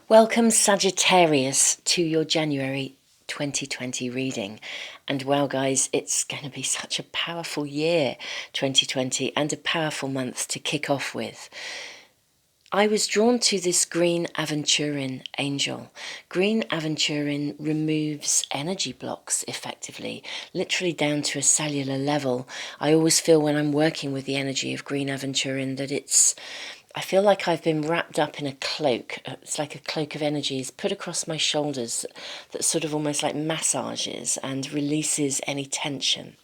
Welcome Sagittarius to your January 2020 reading. And wow guys, it's going to be such a powerful year 2020 and a powerful month to kick off with. I was drawn to this green aventurine angel. Green aventurine removes energy blocks effectively, literally down to a cellular level. I always feel when I'm working with the energy of green aventurine that I feel like I've been wrapped up in a cloak. It's like a cloak of energies put across my shoulders that sort of almost like massages and releases any tension.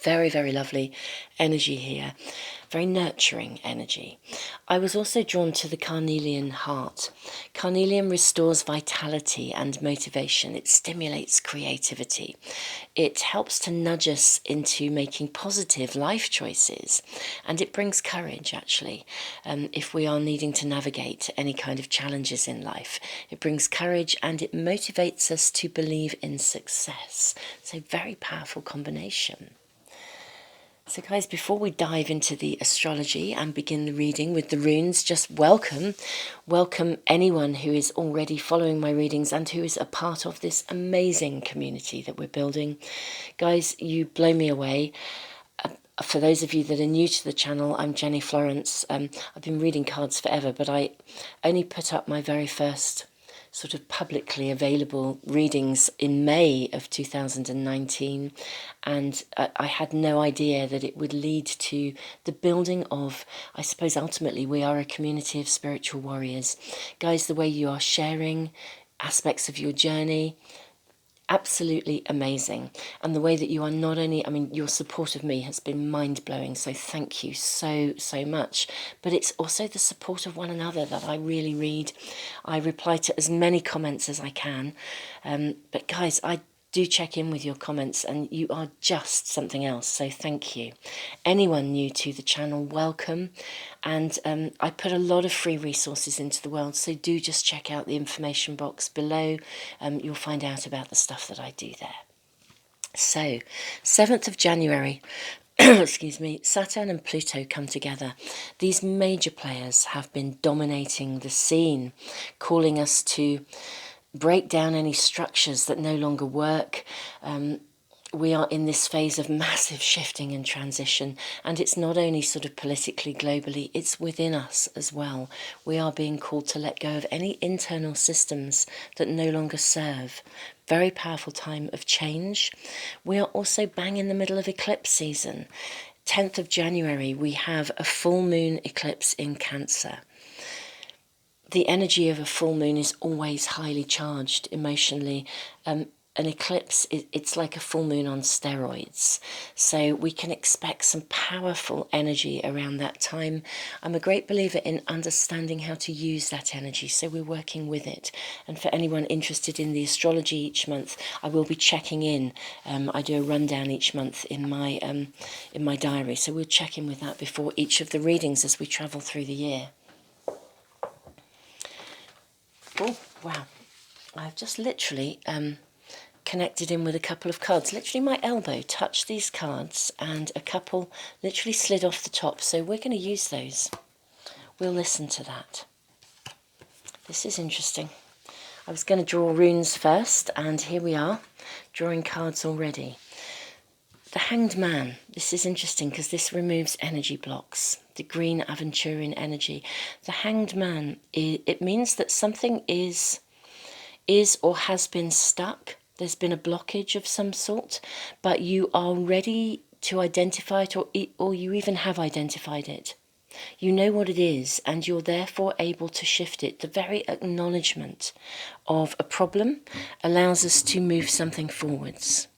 Very, very lovely energy here. Very nurturing energy. I was also drawn to the carnelian heart. Carnelian restores vitality and motivation. It stimulates creativity. It helps to nudge us into making positive life choices. And it brings courage, actually, if we are needing to navigate any kind of challenges in life. It brings courage and it motivates us to believe in success. So very powerful combination. So guys, before we dive into the astrology and begin the reading with the runes, just welcome anyone who is already following my readings and who is a part of this amazing community that we're building. Guys, you blow me away. For those of you that are new to the channel, I'm Jenny Florence. I've been reading cards forever, but I only put up my very first sort of publicly available readings in May of 2019, and I had no idea that it would lead to the building of, I suppose ultimately we are a community of spiritual warriors. Guys, the way you are sharing aspects of your journey, absolutely amazing. And the way that you are not only, I mean, your support of me has been mind-blowing, so thank you so much. But it's also the support of one another that I really read. I reply to as many comments as I can. But guys, I do check in with your comments and you are just something else, so thank you. Anyone new to the channel, welcome. And I put a lot of free resources into the world, so do just check out the information box below. You'll find out about the stuff that I do there. So 7th of January, excuse me, Saturn and Pluto come together. These major players have been dominating the scene, calling us to break down any structures that no longer work. We are in this phase of massive shifting and transition, and it's not only sort of politically, globally, it's within us as well. We are being called to let go of any internal systems that no longer serve. Very powerful time of change. We are also bang in the middle of eclipse season. 10th of January, we have a full moon eclipse in Cancer. The energy of a full moon is always highly charged emotionally. An eclipse, it's like a full moon on steroids. So we can expect some powerful energy around that time. I'm a great believer in understanding how to use that energy, so we're working with it. And for anyone interested in the astrology each month, I will be checking in. I do a rundown each month in my diary, so we'll check in with that before each of the readings as we travel through the year. Oh, wow. I've just literally connected in with a couple of cards. Literally my elbow touched these cards and a couple literally slid off the top. So we're going to use those. We'll listen to that. This is interesting. I was going to draw runes first, and here we are, drawing cards already. The Hanged Man. This is interesting because this removes energy blocks. The green aventurine energy. The Hanged Man, it means that something is or has been stuck. There's been a blockage of some sort, but you are ready to identify it, or you even have identified it. You know what it is, and you're therefore able to shift it. The very acknowledgement of a problem allows us to move something forwards.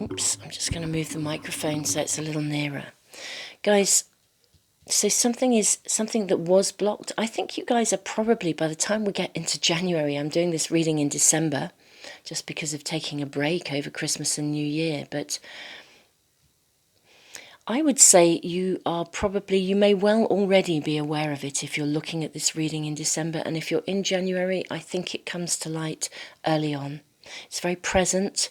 Oops, I'm just going to move the microphone so it's a little nearer. Guys, so something that was blocked. I think you guys are probably, by the time we get into January, I'm doing this reading in December, just because of taking a break over Christmas and New Year, but I would say you may well already be aware of it if you're looking at this reading in December, and if you're in January, I think it comes to light early on. It's very present.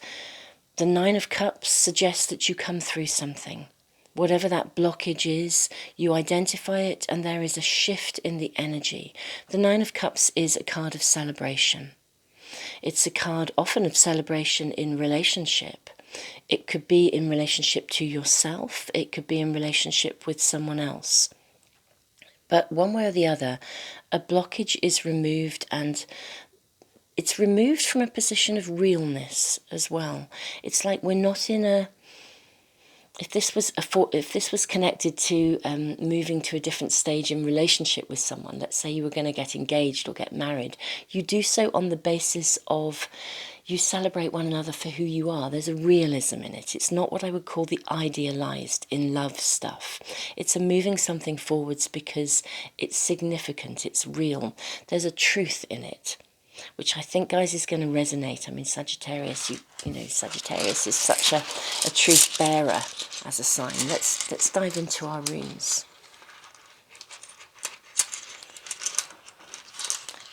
The Nine of Cups suggests that you come through something. Whatever that blockage is, you identify it and there is a shift in the energy. The Nine of Cups is a card of celebration. It's a card often of celebration in relationship. It could be in relationship to yourself. It could be in relationship with someone else. But one way or the other, a blockage is removed, and it's removed from a position of realness as well. It's like we're not in a... If this was connected to moving to a different stage in relationship with someone, let's say you were going to get engaged or get married, you do so on the basis of you celebrate one another for who you are. There's a realism in it. It's not what I would call the idealized in love stuff. It's a moving something forwards because it's significant, it's real. There's a truth in it, which I think, guys, is going to resonate. I mean, Sagittarius, you know, Sagittarius is such a truth bearer as a sign. Let's dive into our runes.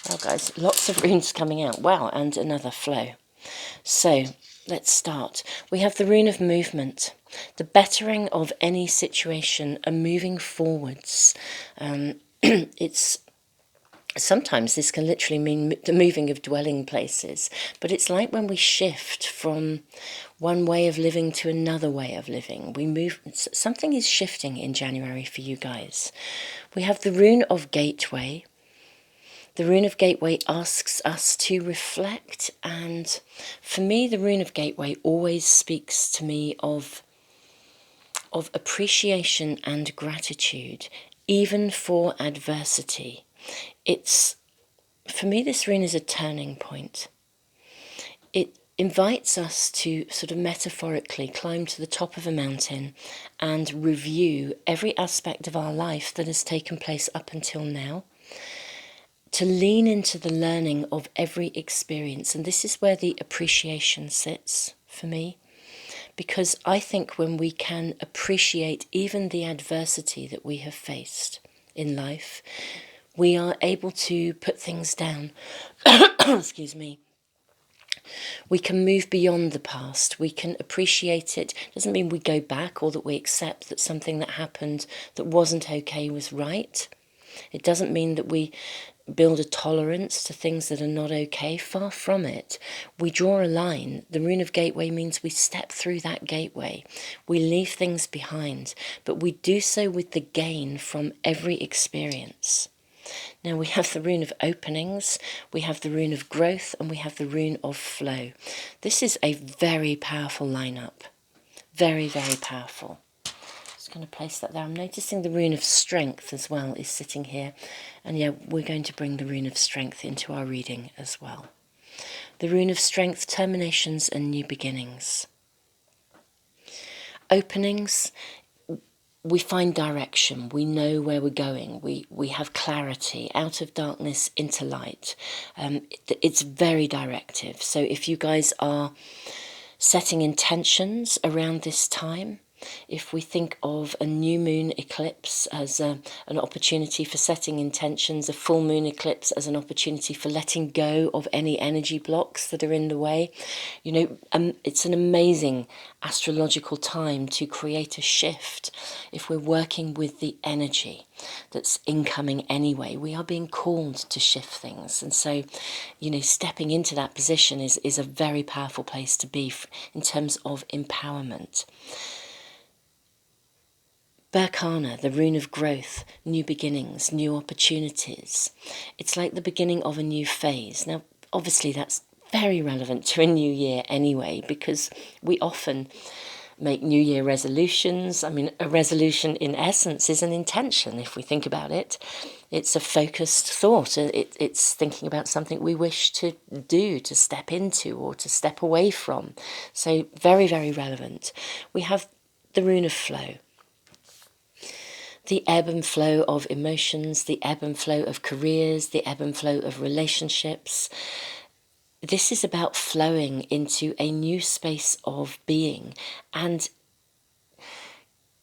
Well, guys, lots of runes coming out. Wow, and another flow. So let's start. We have the Rune of Movement, the bettering of any situation, a moving forwards. It's... Sometimes this can literally mean the moving of dwelling places, but it's like when we shift from one way of living to another way of living. We move, something is shifting in January for you guys. We have the Rune of Gateway. The Rune of Gateway asks us to reflect, and for me, the Rune of Gateway always speaks to me of appreciation and gratitude, even for adversity. It's, for me, this rune is a turning point. It invites us to sort of metaphorically climb to the top of a mountain and review every aspect of our life that has taken place up until now, to lean into the learning of every experience. And this is where the appreciation sits for me, because I think when we can appreciate even the adversity that we have faced in life, we are able to put things down. Excuse me. We can move beyond the past. We can appreciate it. Doesn't mean we go back or that we accept that something that happened that wasn't okay was right. It doesn't mean that we build a tolerance to things that are not okay. Far from it. We draw a line. The Rune of Gateway means we step through that gateway. We leave things behind, but we do so with the gain from every experience. Now we have the Rune of Openings, we have the Rune of Growth, and we have the Rune of Flow. This is a very powerful lineup. Very, very powerful. Just going to place that there. I'm noticing the Rune of Strength as well is sitting here. And yeah, we're going to bring the Rune of Strength into our reading as well. The Rune of Strength, terminations and new beginnings. Openings, we find direction, we know where we're going, we have clarity, out of darkness into light. It's very directive. So if you guys are setting intentions around this time, if we think of a new moon eclipse as an opportunity for setting intentions, a full moon eclipse as an opportunity for letting go of any energy blocks that are in the way, you know, it's an amazing astrological time to create a shift. If we're working with the energy that's incoming anyway, we are being called to shift things. And so, you know, stepping into that position is a very powerful place to be in terms of empowerment. Berkana, the Rune of Growth, new beginnings, new opportunities. It's like the beginning of a new phase. Now, obviously that's very relevant to a new year anyway, because we often make New Year resolutions. I mean, a resolution in essence is an intention, if we think about it. It's a focused thought. It's thinking about something we wish to do, to step into, or to step away from. So very, very relevant. We have the Rune of Flow. The ebb and flow of emotions, the ebb and flow of careers, the ebb and flow of relationships. This is about flowing into a new space of being. And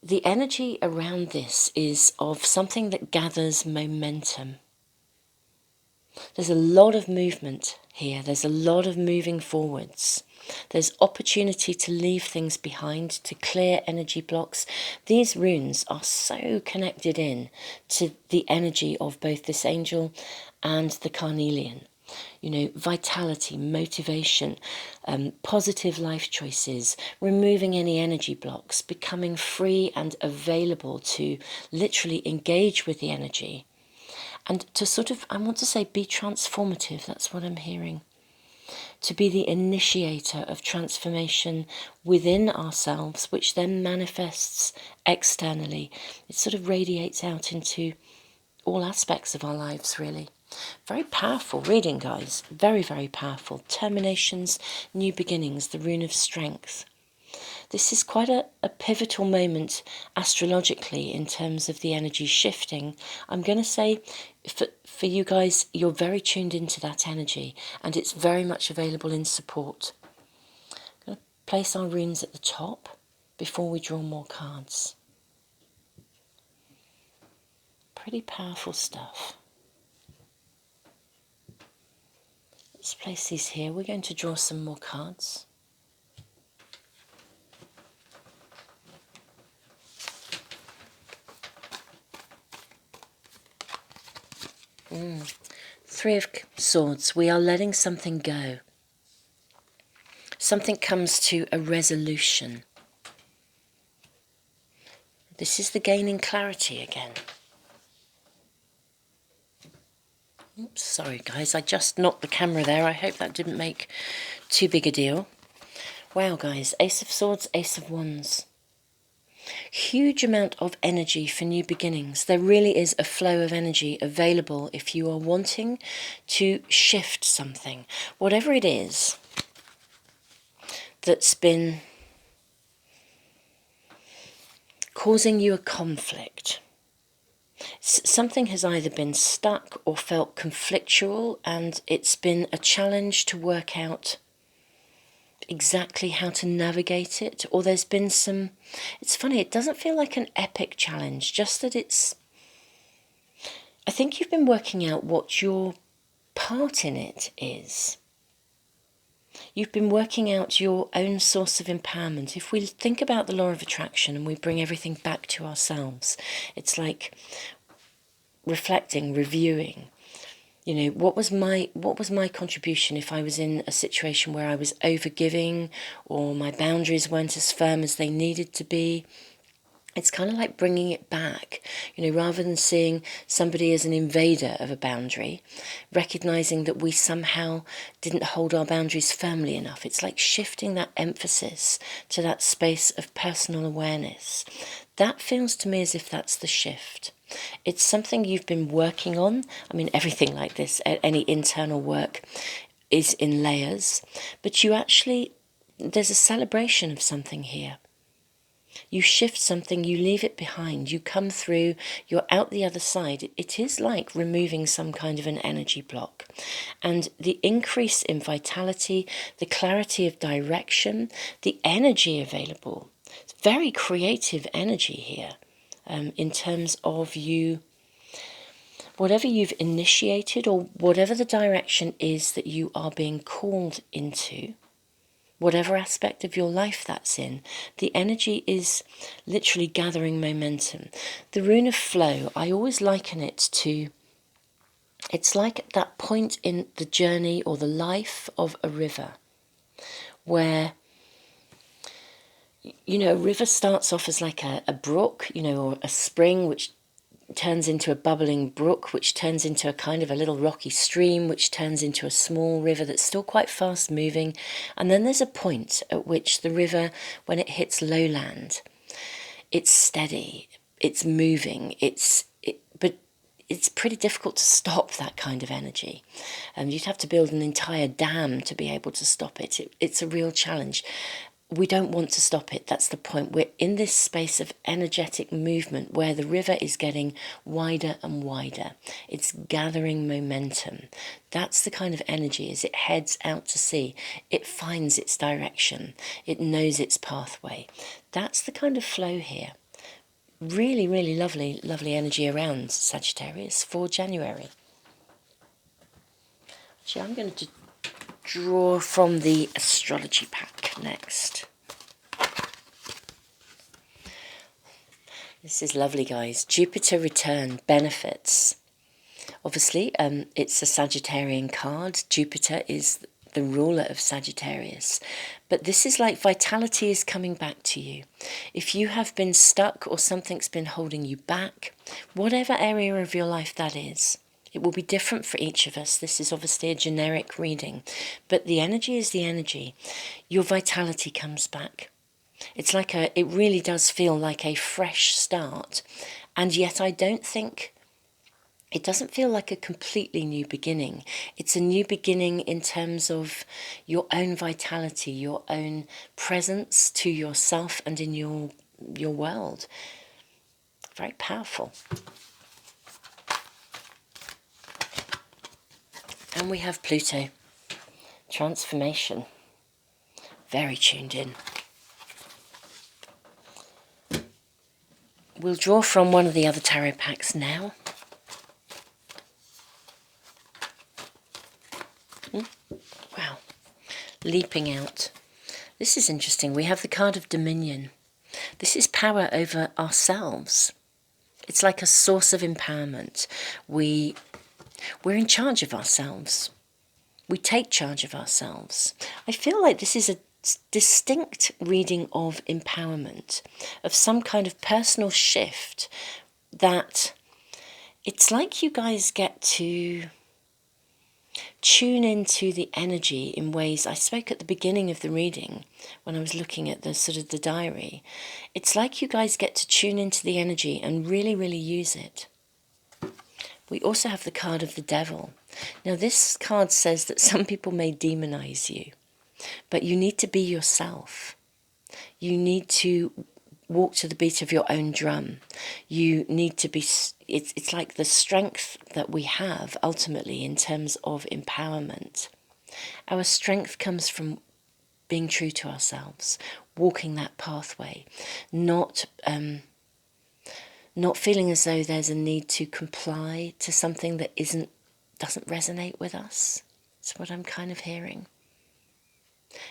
the energy around this is of something that gathers momentum. There's a lot of movement here. There's a lot of moving forwards. There's opportunity to leave things behind, to clear energy blocks. These runes are so connected in to the energy of both this angel and the carnelian. You know, vitality, motivation, positive life choices, removing any energy blocks, becoming free and available to literally engage with the energy. And to sort of, I want to say, be transformative. That's what I'm hearing. To be the initiator of transformation within ourselves, which then manifests externally. It sort of radiates out into all aspects of our lives, really. Very powerful reading, guys. Very, very powerful. Terminations, new beginnings, the rune of strength. This is quite a pivotal moment astrologically in terms of the energy shifting. I'm going to say for you guys, you're very tuned into that energy and it's very much available in support. I'm going to place our runes at the top before we draw more cards. Pretty powerful stuff. Let's place these here. We're going to draw some more cards. Three of Swords. We are letting something go. Something comes to a resolution. This is the gaining clarity again. Oops, sorry guys, I just knocked the camera there. I hope that didn't make too big a deal. Wow guys, Ace of Swords, Ace of Wands. Huge amount of energy for new beginnings. There really is a flow of energy available if you are wanting to shift something. Whatever it is that's been causing you a conflict. Something has either been stuck or felt conflictual, and it's been a challenge to work out exactly how to navigate it, or there's been some, it's funny, it doesn't feel like an epic challenge, just that it's, I think you've been working out what your part in it is. You've been working out your own source of empowerment. If we think about the law of attraction and we bring everything back to ourselves, it's like reflecting, reviewing. You know, what was my contribution if I was in a situation where I was overgiving or my boundaries weren't as firm as they needed to be? It's kind of like bringing it back, you know, rather than seeing somebody as an invader of a boundary, recognizing that we somehow didn't hold our boundaries firmly enough. It's like shifting that emphasis to that space of personal awareness. That feels to me as if that's the shift. It's something you've been working on. I mean, everything like this, any internal work is in layers, but you actually, there's a celebration of something here. You shift something, you leave it behind, you come through, you're out the other side. It is like removing some kind of an energy block. And the increase in vitality, the clarity of direction, the energy available, it's very creative energy here in terms of you, whatever you've initiated or whatever the direction is that you are being called into, whatever aspect of your life that's in, the energy is literally gathering momentum. The Rune of Flow, I always liken it to, it's like at that point in the journey or the life of a river where, you know, a river starts off as like a brook, you know, or a spring, which turns into a bubbling brook, which turns into a kind of a little rocky stream, which turns into a small river that's still quite fast moving. And then there's a point at which the river, when it hits lowland, it's steady, it's moving, but it's pretty difficult to stop that kind of energy. You'd have to build an entire dam to be able to stop it. It's a real challenge. We don't want to stop it. That's the point. We're in this space of energetic movement where the river is getting wider and wider. It's gathering momentum. That's the kind of energy as it heads out to sea. It finds its direction. It knows its pathway. That's the kind of flow here. Really, really lovely, lovely energy around Sagittarius for January. Actually, I'm going to draw from the astrology pack next. This is lovely, guys. Jupiter return benefits. Obviously, it's a Sagittarian card. Jupiter is the ruler of Sagittarius. But this is like vitality is coming back to you. If you have been stuck or something's been holding you back, whatever area of your life that is, it will be different for each of us. This is obviously a generic reading, but the energy is the energy. Your vitality comes back. It's like it really does feel like a fresh start. And yet I don't think, it doesn't feel like a completely new beginning. It's a new beginning in terms of your own vitality, your own presence to yourself and in your world. Very powerful. And we have Pluto. Transformation. Very tuned in. We'll draw from one of the other tarot packs now. Wow. Leaping out. This is interesting. We have the card of Dominion. This is power over ourselves. It's like a source of empowerment. We're in charge of ourselves. We take charge of ourselves. I feel like this is a distinct reading of empowerment, of some kind of personal shift, that it's like you guys get to tune into the energy in ways. I spoke at the beginning of the reading when I was looking at the sort of the diary. It's like you guys get to tune into the energy and really, really use it. We also have the card of the Devil. Now this card says that some people may demonize you, but you need to be yourself. You need to walk to the beat of your own drum. You need to be, it's like the strength that we have ultimately in terms of empowerment. Our strength comes from being true to ourselves, walking that pathway, not feeling as though there's a need to comply to something that doesn't resonate with us. That's what I'm kind of hearing.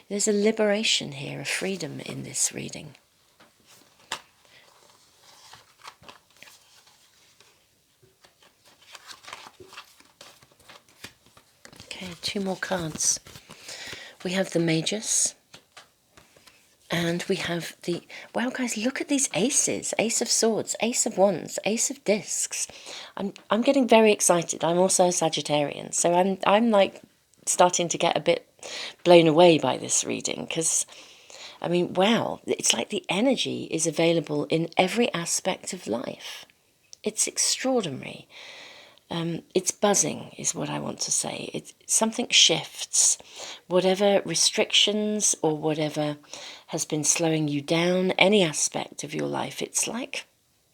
There's a liberation here, a freedom in this reading. Okay, 2 more cards. We have the Magus. And we have the, wow guys, look at these aces. Ace of Swords, Ace of Wands, Ace of Discs. I'm getting very excited. I'm also a Sagittarian, so I'm like starting to get a bit blown away by this reading, because I mean, wow, it's like the energy is available in every aspect of life. It's extraordinary. It's buzzing is what I want to say. Something shifts. Whatever restrictions or whatever has been slowing you down, any aspect of your life, it's like,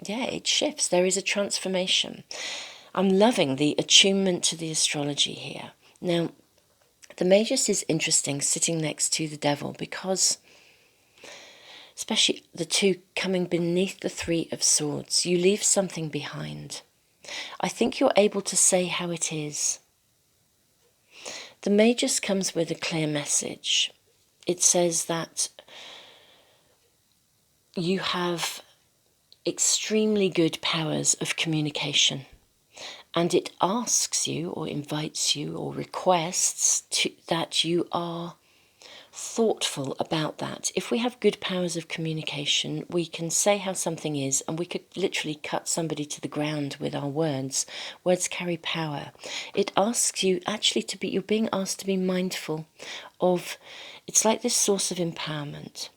yeah, it shifts. There is a transformation. I'm loving the attunement to the astrology here. Now, the Magus is interesting sitting next to the Devil, because especially the 2 coming beneath the 3 of Swords, you leave something behind. I think you're able to say how it is. The Magus comes with a clear message. It says that you have extremely good powers of communication, and it asks you or invites you or requests that you are thoughtful about that. If we have good powers of communication, we can say how something is, and we could literally cut somebody to the ground with our words. Words carry power. It asks you actually to be, you're being asked to be mindful of, it's like this source of empowerment.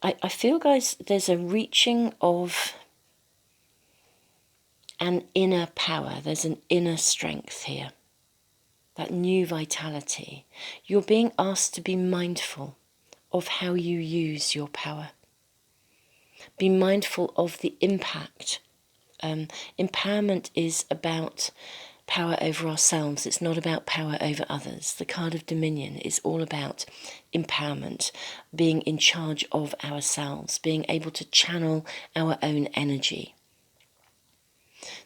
I feel, guys, there's a reaching of an inner power. There's an inner strength here. That new vitality. You're being asked to be mindful of how you use your power. Be mindful of the impact. Empowerment is about power over ourselves. It's not about power over others. The card of Dominion is all about empowerment, being in charge of ourselves, being able to channel our own energy.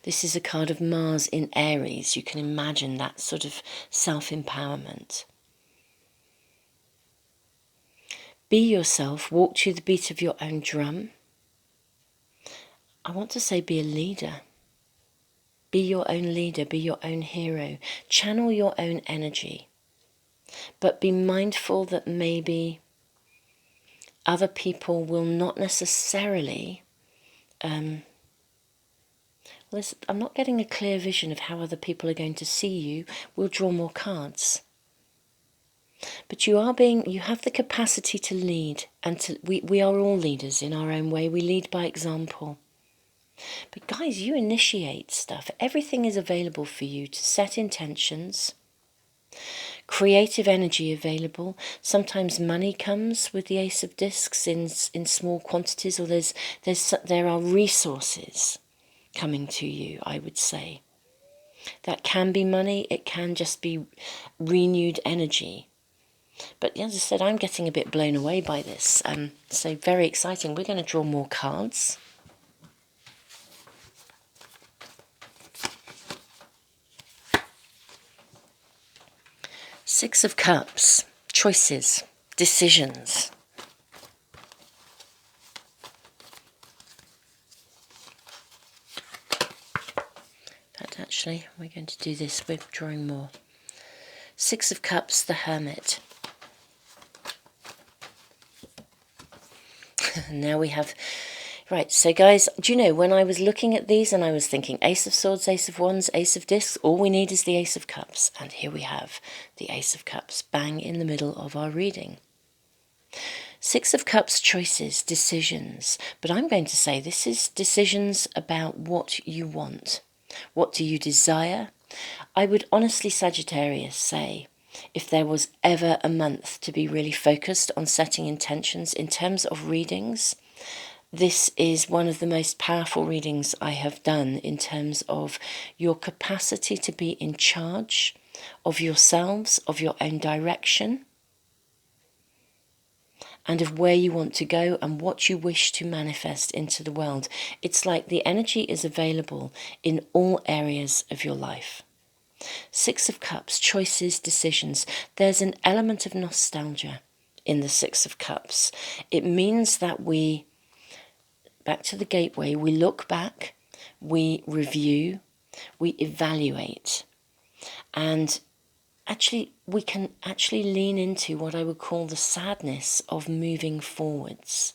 This is a card of Mars in Aries. You can imagine that sort of self-empowerment. Be yourself, walk to the beat of your own drum. I want to say be a leader. Be your own leader, be your own hero. Channel your own energy. But be mindful that maybe other people will not necessarily... I'm not getting a clear vision of how other people are going to see you. We'll draw more cards. But you have the capacity to lead, and we are all leaders in our own way. We lead by example. But guys, you initiate stuff. Everything is available for you to set intentions. Creative energy available. Sometimes money comes with the Ace of Discs in small quantities, or there are resources coming to you, I would say. That can be money, it can just be renewed energy. But as I said, I'm getting a bit blown away by this. So very exciting. We're going to draw more cards. Six of Cups. Choices. Decisions. But actually, we're going to do this. We're drawing more. Six of Cups, the Hermit. Now we have... Right, so guys, do you know, when I was looking at these and I was thinking Ace of Swords, Ace of Wands, Ace of Discs, all we need is the Ace of Cups. And here we have the Ace of Cups, bang in the middle of our reading. Six of Cups, choices, decisions. But I'm going to say this is decisions about what you want. What do you desire? I would honestly, Sagittarius, say, if there was ever a month to be really focused on setting intentions in terms of readings, this is one of the most powerful readings I have done in terms of your capacity to be in charge of yourselves, of your own direction, and of where you want to go and what you wish to manifest into the world. It's like the energy is available in all areas of your life. Six of Cups, choices, decisions. There's an element of nostalgia in the Six of Cups. It means that back to the gateway, we look back, we review, we evaluate, and actually we can lean into what I would call the sadness of moving forwards.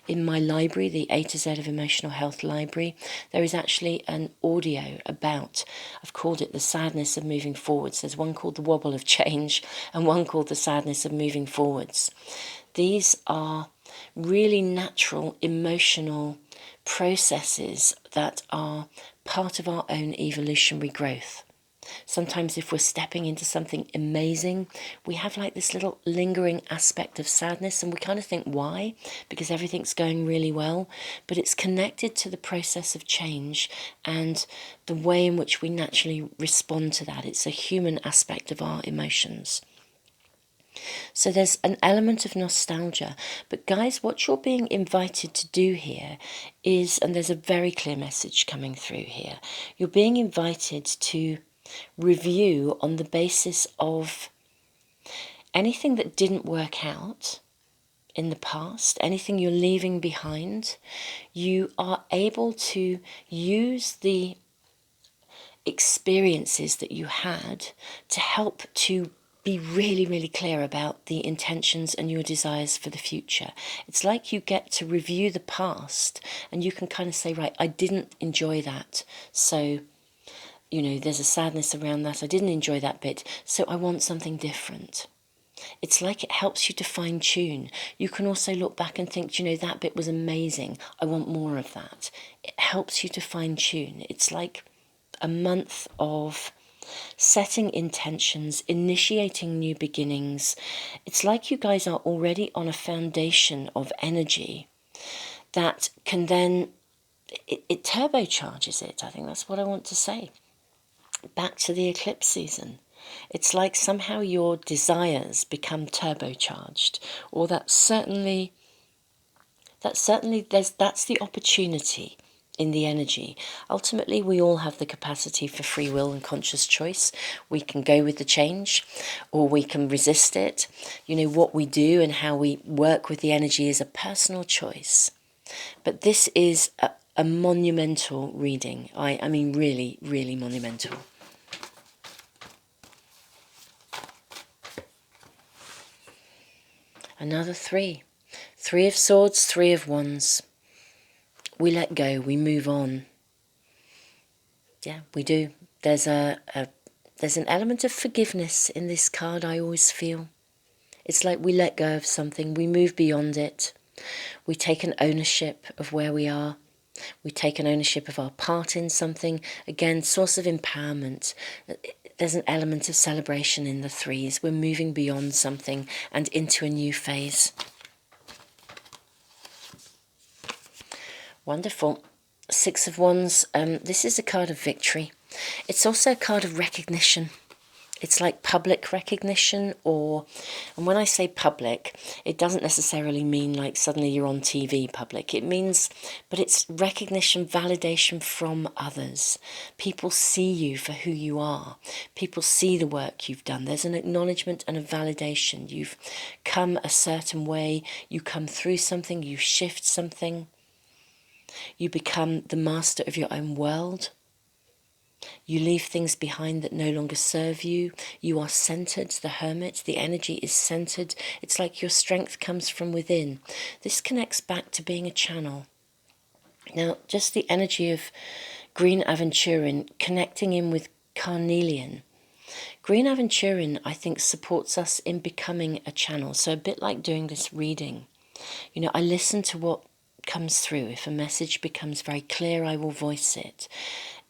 In my library, the A to Z of Emotional Health Library, there is actually an audio about, I've called it the sadness of moving forwards. There's one called the Wobble of Change and one called the sadness of moving forwards. These are really natural emotional processes that are part of our own evolutionary growth. Sometimes if we're stepping into something amazing, we have like this little lingering aspect of sadness, and we kind of think, why? Because everything's going really well. But it's connected to the process of change and the way in which we naturally respond to that. It's a human aspect of our emotions. So there's an element of nostalgia. But guys, what you're being invited to do here is, and there's a very clear message coming through here, you're being invited to review on the basis of anything that didn't work out in the past, anything you're leaving behind. You are able to use the experiences that you had to help to be really, really clear about the intentions and your desires for the future. It's like you get to review the past and you can kind of say, right, I didn't enjoy that, so there's a sadness around that. I didn't enjoy that bit, so I want something different. It's like it helps you to fine tune. You can also look back and think, that bit was amazing. I want more of that. It helps you to fine tune. It's like a month of setting intentions, initiating new beginnings. It's like you guys are already on a foundation of energy that can then, it turbocharges it. I think that's what I want to say. Back to the eclipse season. It's like somehow your desires become turbocharged, or that's the opportunity in the energy. Ultimately, we all have the capacity for free will and conscious choice. We can go with the change or we can resist it. You know, what we do and how we work with the energy is a personal choice. But this is a monumental reading. I mean, really, really monumental. Another three. Three of Swords, Three of Wands. We let go, we move on. Yeah, we do. There's an element of forgiveness in this card, I always feel. It's like we let go of something, we move beyond it. We take an ownership of where we are. We take an ownership of our part in something. Again, source of empowerment. There's an element of celebration in the threes. We're moving beyond something and into a new phase. Wonderful. Six of Wands. This is a card of victory. It's also a card of recognition. It's like public recognition, and when I say public, it doesn't necessarily mean like suddenly you're on TV public. It means, but it's recognition, validation from others. People see you for who you are. People see the work you've done. There's an acknowledgement and a validation. You've come a certain way. You come through something. You shift something. You become the master of your own world. You leave things behind that no longer serve you. You are centered, the Hermit. The energy is centered. It's like your strength comes from within. This connects back to being a channel. Now, just the energy of Green Aventurine connecting in with Carnelian. Green Aventurine, I think, supports us in becoming a channel. So a bit like doing this reading. You know, I listen to what comes through. If a message becomes very clear, I will voice it.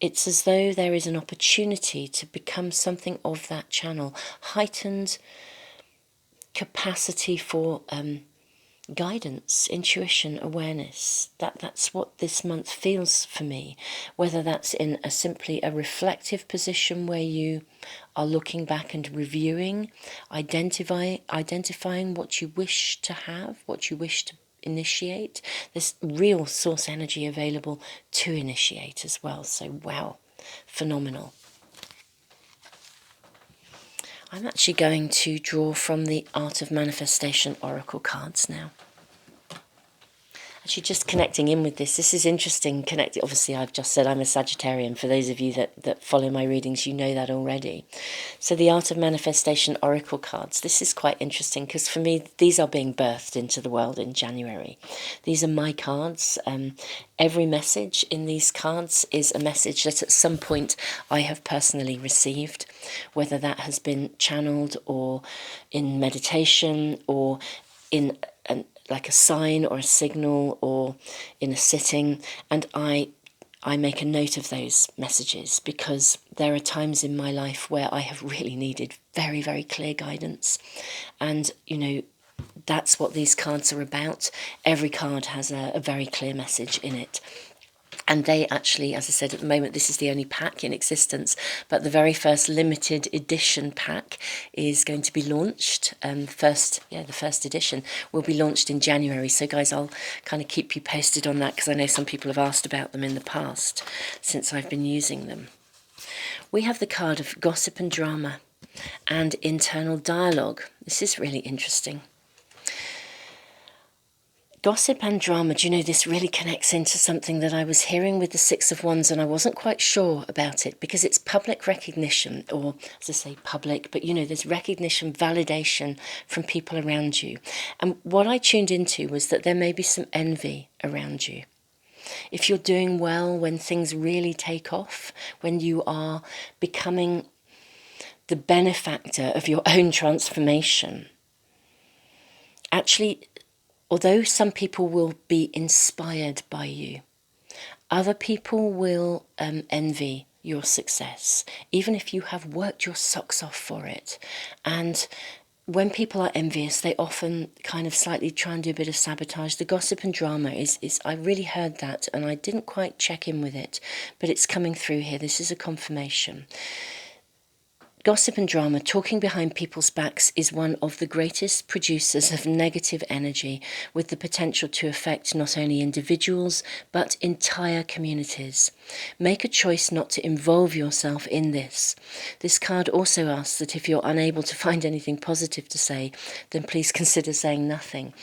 It's as though there is an opportunity to become something of that channel. Heightened capacity for guidance, intuition, awareness. That's what this month feels for me. Whether that's in simply a reflective position where you are looking back and reviewing, identifying what you wish to have, what you wish to initiate. There's real source energy available to initiate as well. So wow, phenomenal. I'm actually going to draw from the Art of Manifestation Oracle cards now. Actually, just connecting in with this. This is interesting. Obviously, I've just said I'm a Sagittarian. For those of you that follow my readings, you know that already. So the Art of Manifestation Oracle cards. This is quite interesting because for me, these are being birthed into the world in January. These are my cards. Every message in these cards is a message that at some point I have personally received, whether that has been channeled or in meditation or in like a sign or a signal or in a sitting, and I make a note of those messages because there are times in my life where I have really needed very, very clear guidance. And, you know, that's what these cards are about. Every card has a very clear message in it. And they actually, as I said, at the moment, this is the only pack in existence, but the very first limited edition pack is going to be launched. The first edition will be launched in January. So guys, I'll kind of keep you posted on that because I know some people have asked about them in the past since I've been using them. We have the card of Gossip and Drama and Internal Dialogue. This is really interesting. Gossip and drama, do you know, this really connects into something that I was hearing with the Six of Wands, and I wasn't quite sure about it because it's public recognition, or as I say, public, but you know, there's recognition, validation from people around you. And what I tuned into was that there may be some envy around you. If you're doing well, when things really take off, when you are becoming the benefactor of your own transformation, actually, although some people will be inspired by you, other people will envy your success, even if you have worked your socks off for it. And when people are envious, they often kind of slightly try and do a bit of sabotage. The gossip and drama is I really heard that, and I didn't quite check in with it, but it's coming through here. This is a confirmation. Gossip and drama, talking behind people's backs, is one of the greatest producers of negative energy, with the potential to affect not only individuals but entire communities. Make a choice not to involve yourself in this. This card also asks that if you're unable to find anything positive to say, then please consider saying nothing.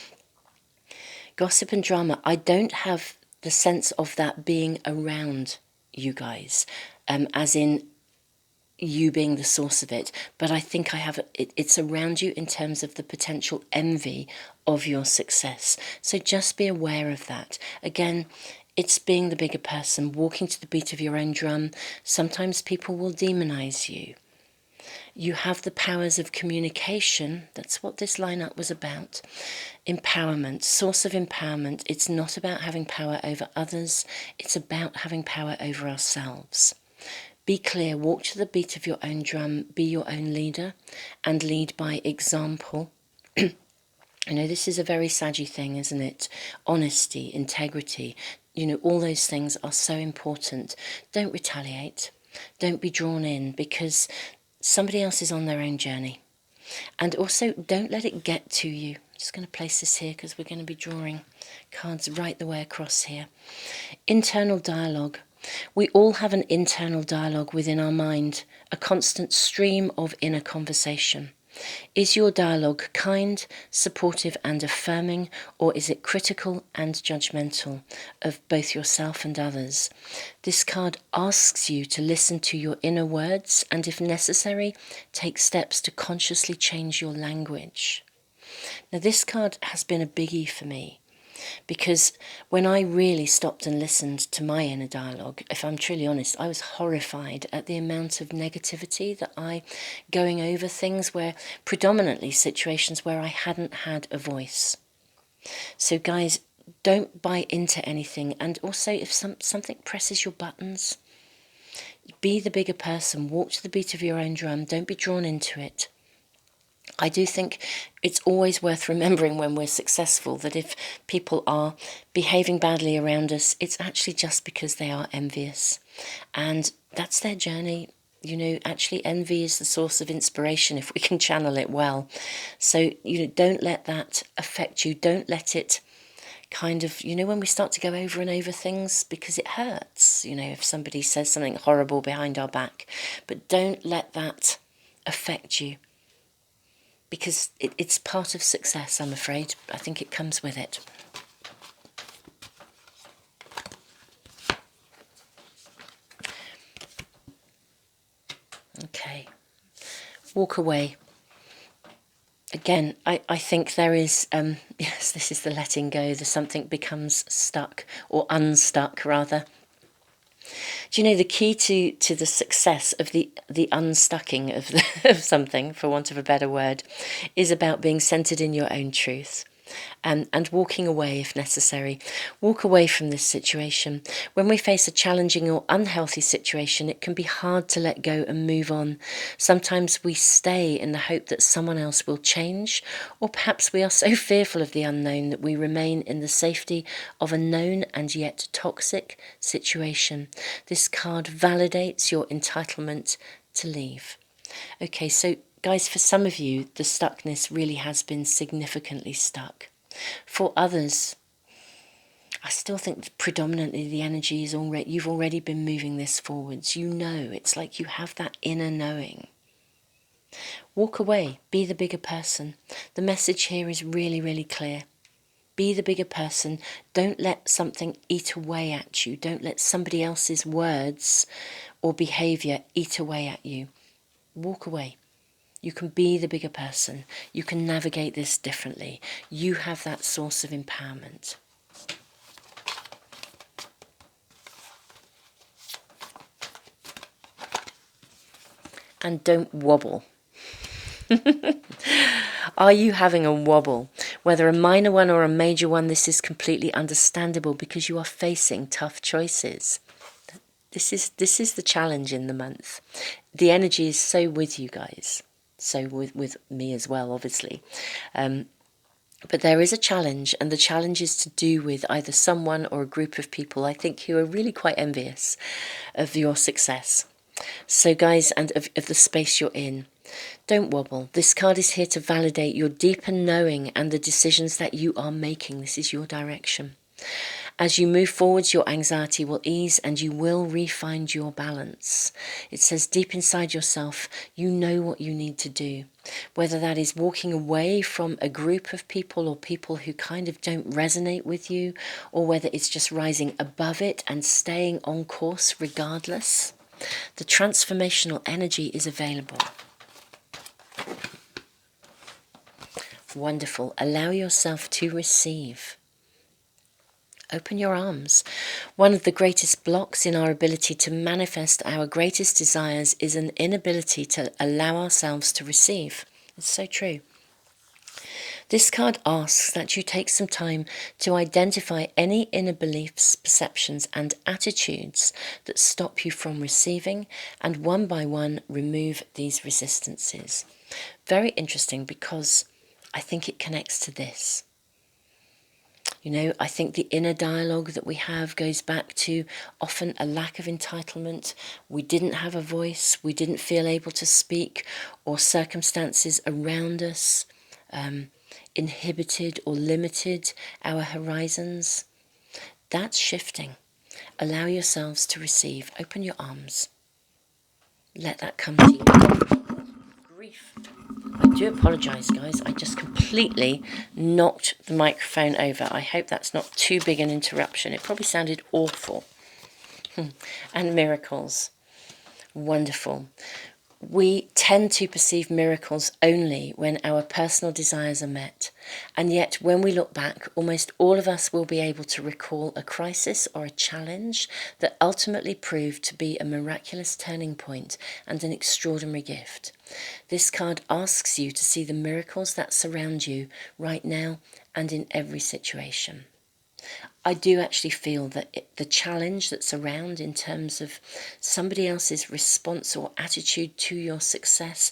Gossip and drama, I don't have the sense of that being around you guys, as in you being the source of it, but I think I have it's around you in terms of the potential envy of your success. So just be aware of that. Again, it's being the bigger person, walking to the beat of your own drum. Sometimes people will demonize you. You have the powers of communication. That's what this lineup was about. Empowerment, source of empowerment. It's not about having power over others. It's about having power over ourselves. Be clear, walk to the beat of your own drum, be your own leader, and lead by example. I know this is a very saggy thing, isn't it? Honesty, integrity, all those things are so important. Don't retaliate. Don't be drawn in, because somebody else is on their own journey. And also, don't let it get to you. I'm just going to place this here because we're going to be drawing cards right the way across here. Internal dialogue. We all have an internal dialogue within our mind, a constant stream of inner conversation. Is your dialogue kind, supportive and affirming, or is it critical and judgmental of both yourself and others? This card asks you to listen to your inner words and, if necessary, take steps to consciously change your language. Now, this card has been a biggie for me, because when I really stopped and listened to my inner dialogue, if I'm truly honest, I was horrified at the amount of negativity that going over things where, predominantly situations where I hadn't had a voice. So guys, don't buy into anything. And also, if something presses your buttons, be the bigger person, walk to the beat of your own drum, don't be drawn into it. I do think it's always worth remembering when we're successful that if people are behaving badly around us, it's actually just because they are envious. And that's their journey. Actually envy is the source of inspiration if we can channel it well. So, don't let that affect you. Don't let it kind of, when we start to go over and over things, because it hurts, if somebody says something horrible behind our back. But don't let that affect you. Because it's part of success, I'm afraid. I think it comes with it. Okay. Walk away. Again, I think there is, yes, this is the letting go. Something becomes stuck, or unstuck, rather. Do you know the key to the success of the unstucking of something, for want of a better word, is about being centered in your own truth. And walking away if necessary. Walk away from this situation. When we face a challenging or unhealthy situation, it can be hard to let go and move on. Sometimes we stay in the hope that someone else will change, or perhaps we are so fearful of the unknown that we remain in the safety of a known and yet toxic situation. This card validates your entitlement to leave. Okay, so guys, for some of you, the stuckness really has been significantly stuck. For others, I still think predominantly the energy is you've already been moving this forwards. It's like you have that inner knowing. Walk away, be the bigger person. The message here is really, really clear. Be the bigger person. Don't let something eat away at you. Don't let somebody else's words or behaviour eat away at you. Walk away. You can be the bigger person. You can navigate this differently. You have that source of empowerment. And don't wobble. Are you having a wobble? Whether a minor one or a major one, this is completely understandable because you are facing tough choices. This is the challenge in the month. The energy is so with you guys. So with me as well, obviously. But there is a challenge, and the challenge is to do with either someone or a group of people, I think, who are really quite envious of your success. So guys, and of the space you're in, don't wobble. This card is here to validate your deeper knowing and the decisions that you are making. This is your direction. As you move forwards, your anxiety will ease and you will re-find your balance. It says deep inside yourself, you know what you need to do. Whether that is walking away from a group of people or people who kind of don't resonate with you, or whether it's just rising above it and staying on course regardless, the transformational energy is available. Wonderful. Allow yourself to receive. Open your arms. One of the greatest blocks in our ability to manifest our greatest desires is an inability to allow ourselves to receive. It's so true. This card asks that you take some time to identify any inner beliefs, perceptions, and attitudes that stop you from receiving, and one by one remove these resistances. Very interesting, because I think it connects to this. You know, I think the inner dialogue that we have goes back to often a lack of entitlement. We didn't have a voice, we didn't feel able to speak, or circumstances around us inhibited or limited our horizons. That's shifting. Allow yourselves to receive. Open your arms. Let that come to you. Grief. I do apologise, guys. I just completely knocked the microphone over. I hope that's not too big an interruption. It probably sounded awful. And miracles. Wonderful. We tend to perceive miracles only when our personal desires are met. And yet, when we look back, almost all of us will be able to recall a crisis or a challenge that ultimately proved to be a miraculous turning point and an extraordinary gift. This card asks you to see the miracles that surround you right now and in every situation. I do actually feel that the challenge that's around in terms of somebody else's response or attitude to your success,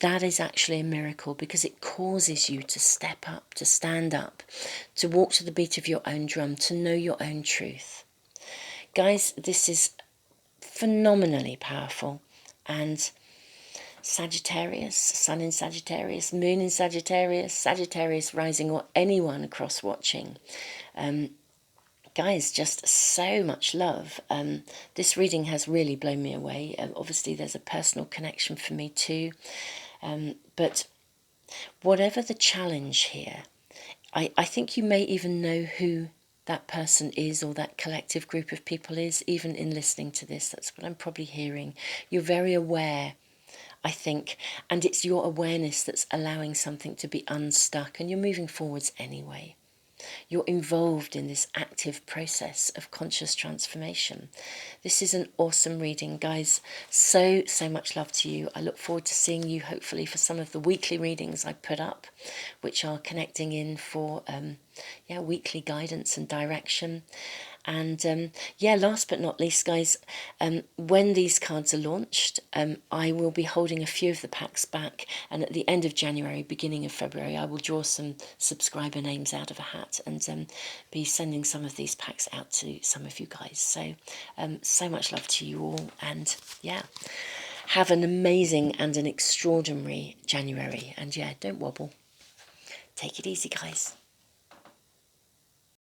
that is actually a miracle, because it causes you to step up, to stand up, to walk to the beat of your own drum, to know your own truth. Guys, this is phenomenally powerful. And Sagittarius, Sun in Sagittarius, Moon in Sagittarius, Sagittarius rising, or anyone across watching. Guys, just so much love. This reading has really blown me away. Obviously, there's a personal connection for me too. But whatever the challenge here, I think you may even know who that person is, or that collective group of people is, even in listening to this. That's what I'm probably hearing. You're very aware, I think, and it's your awareness that's allowing something to be unstuck, and you're moving forwards anyway. You're involved in this active process of conscious transformation. This is an awesome reading, guys. So much love to you. I look forward to seeing you, hopefully, for some of the weekly readings I put up, which are connecting in for weekly guidance and direction. And last but not least, guys, when these cards are launched, I will be holding a few of the packs back, and at the end of January, beginning of February, I will draw some subscriber names out of a hat and be sending some of these packs out to some of you guys. So much love to you all, and have an amazing and an extraordinary January. And don't wobble. Take it easy, guys.